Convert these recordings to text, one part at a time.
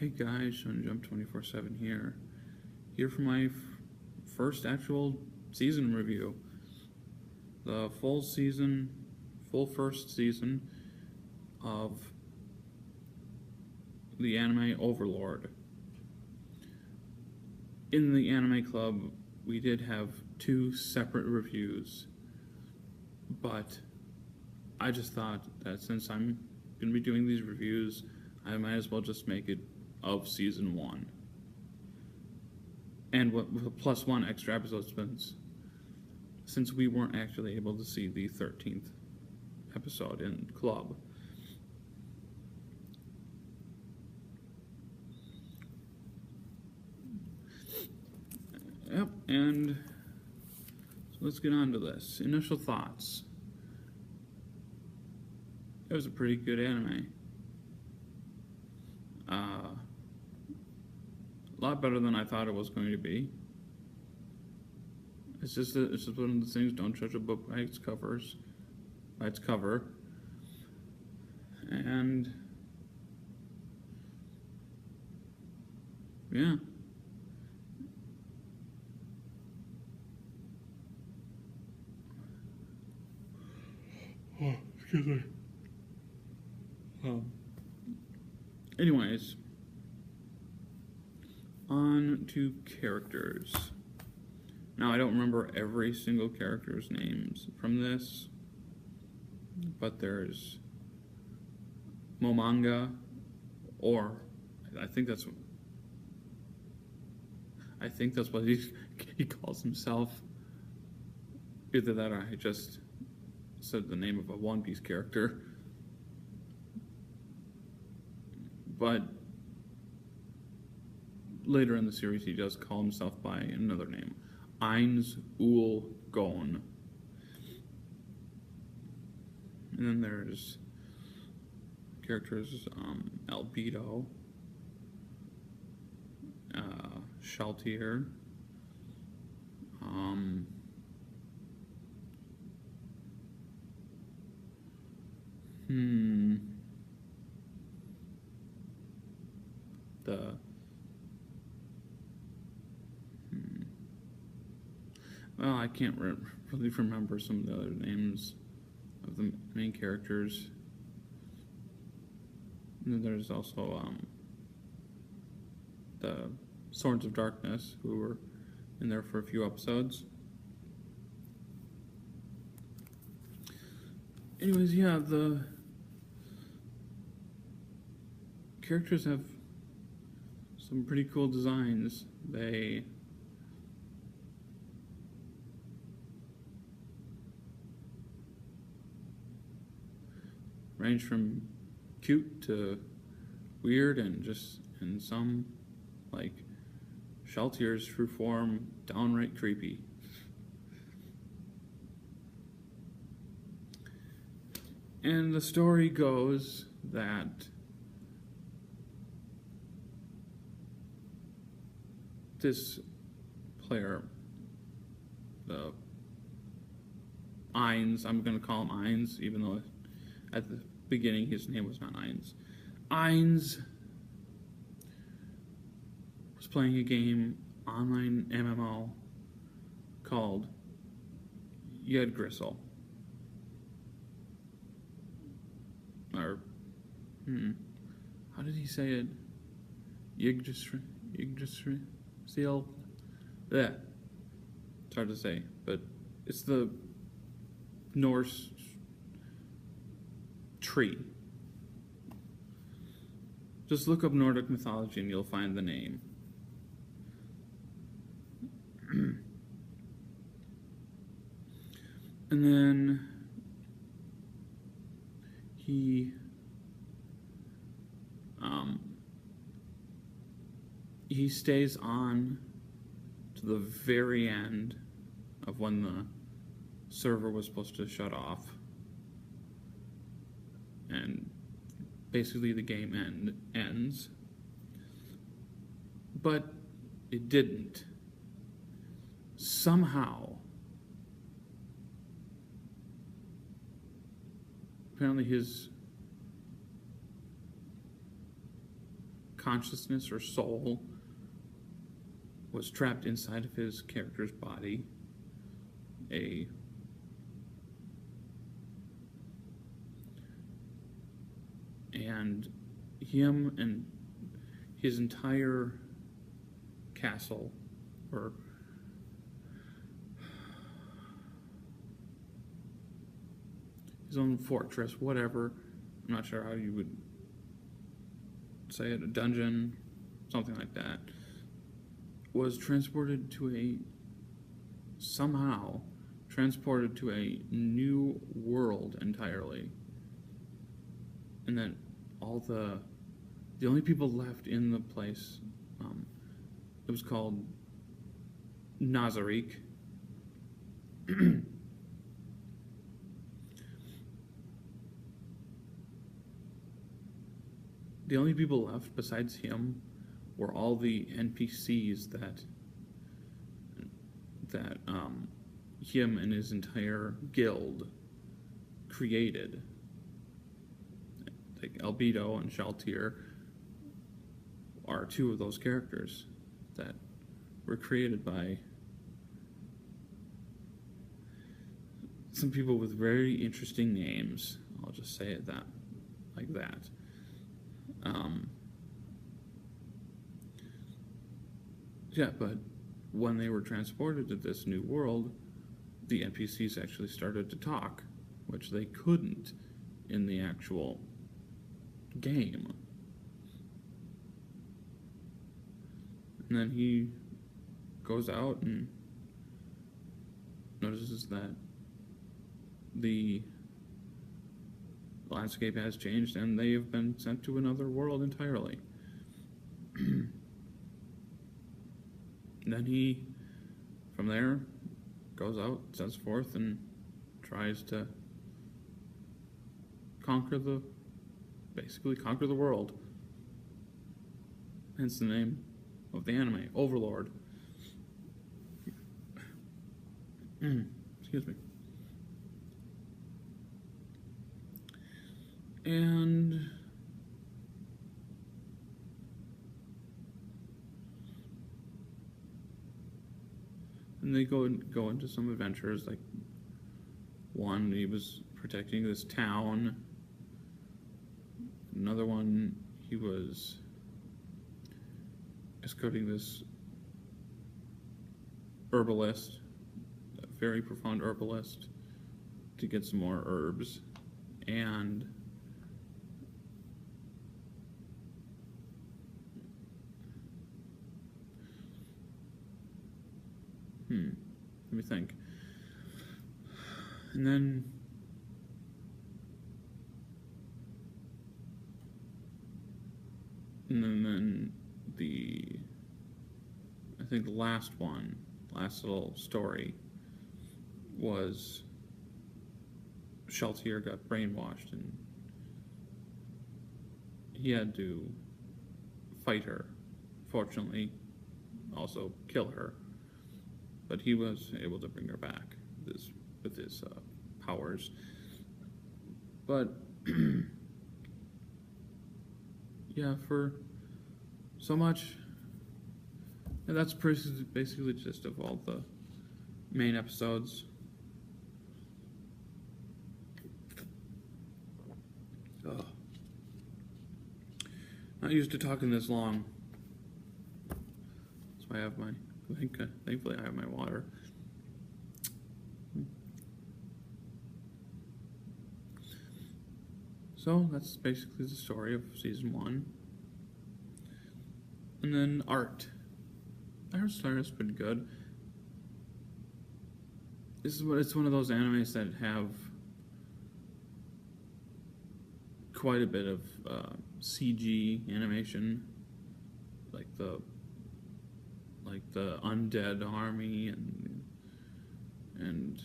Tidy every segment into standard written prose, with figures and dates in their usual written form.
Hey guys, Shonen Jump 24/7 here. Here for my first actual season review. The full first season of the anime Overlord. In the anime club, we did have 2 separate reviews, but I just thought that since I'm going to be doing these reviews, I might as well just make it of season 1. And with plus 1 extra episode since we weren't actually able to see the 13th episode in club. Yep, and so let's get on to this. Initial thoughts. It was a pretty good anime. A lot better than I thought it was going to be. It's just one of the things. Don't judge a book by its cover. And yeah. Oh, excuse me. Anyways, on to characters. Now, I don't remember every single character's names from this, but there's Momanga, or I think that's what he calls himself. Either that or I just said the name of a One Piece character. But later in the series, he does call himself by another name, Eins Ul Gon. And then there's characters, Albedo, Shaltier, well, I can't really remember some of the other names of the main characters. And then there's also the Swords of Darkness, who were in there for a few episodes. Anyways, yeah, the characters have some pretty cool designs. They range from cute to weird, and some, like Shaltier's true form, downright creepy. And the story goes that this player, the Eins, I'm going to call him Eins, even though at the beginning his name was not Eins. Eins was playing a game, online MMO, called Yed Gristle. Or, how did he say it? Yggdrasil? Seal? Yeah. It's hard to say, but it's the Norse tree. Just look up Nordic mythology and you'll find the name. And then he stays on to the very end of when the server was supposed to shut off, and basically the game ends, but it didn't. Somehow, apparently his consciousness or soul was trapped inside of his character's body. And him and his entire castle, or his own fortress, whatever, I'm not sure how you would say it, a dungeon, something like that, was somehow transported to a new world entirely. And then the only people left in the place, it was called Nazarick. The only people left besides him were all the NPCs that him and his entire guild created. Like Albedo and Shaltir are two of those characters that were created by some people with very interesting names. I'll just say it like that. Yeah, but when they were transported to this new world, the NPCs actually started to talk, which they couldn't in the actual game. And then he goes out and notices that the landscape has changed and they have been sent to another world entirely. And then he, from there, goes out, sets forth, and tries to basically conquer the world. Hence the name of the anime, Overlord. Excuse me. And they go into some adventures. Like one, he was protecting this town. Another one, he was escorting this herbalist, a very profound herbalist, to get some more herbs. And let me think. And then I think the last little story was Shaltir got brainwashed and he had to fight her. Fortunately, also kill her. But he was able to bring her back with his powers. But yeah, for so much, and that's basically the gist of all the main episodes. Ugh. Not used to talking this long. That's why I have thankfully I have my water. So that's basically the story of season 1. And then art. The art style is pretty good. It's one of those animes that have quite a bit of CG animation, like the undead army and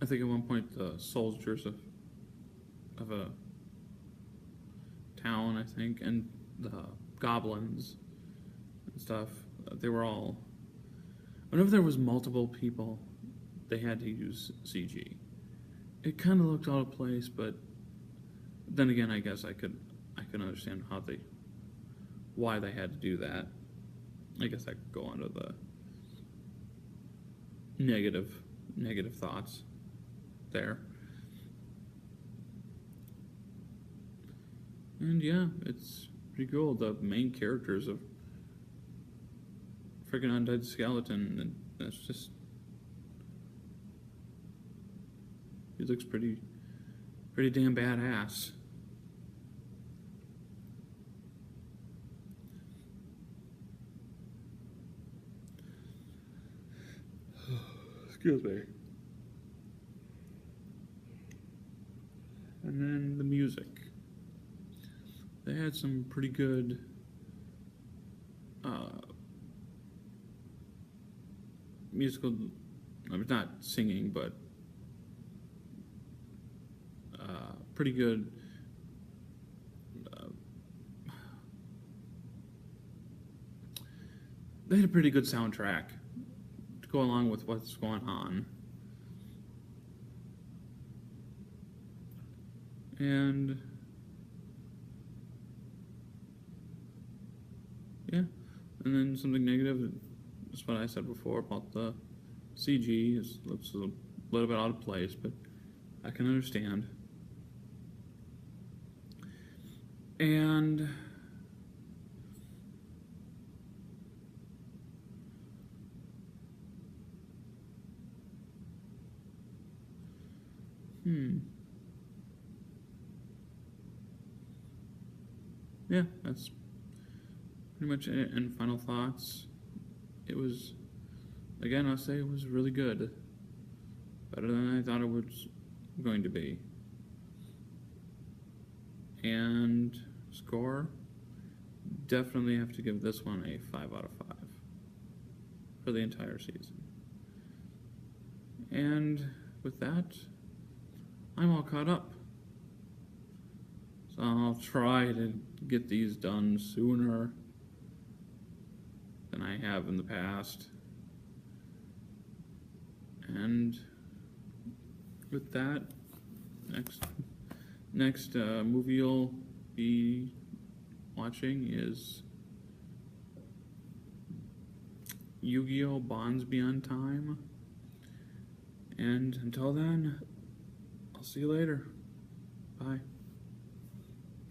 I think at one point the soldiers of a town, I think, and the goblins and stuff, they were all, whenever there was multiple people, they had to use CG. It kind of looked out of place, but then again, I guess I can understand why they had to do that. I guess I could go on to the negative thoughts there. And yeah, it's pretty cool. The main characters of freaking undead skeleton, and that's just, he looks pretty damn badass. Excuse me. And then the music. They had some pretty good musical, I mean, not singing, but pretty good they had a pretty good soundtrack to go along with what's going on. And yeah, and then something negative is what I said before about the CG. Looks a little bit out of place, but I can understand. And yeah, that's pretty much it. And final thoughts, it was, again, I'll say it was really good. Better than I thought it was going to be. And score, definitely have to give this one a 5 out of 5 for the entire season. And with that, I'm all caught up. So I'll try to get these done sooner than I have in the past. And with that, next movie you'll be watching is Yu-Gi-Oh! Bonds Beyond Time. And until then, I'll see you later. Bye.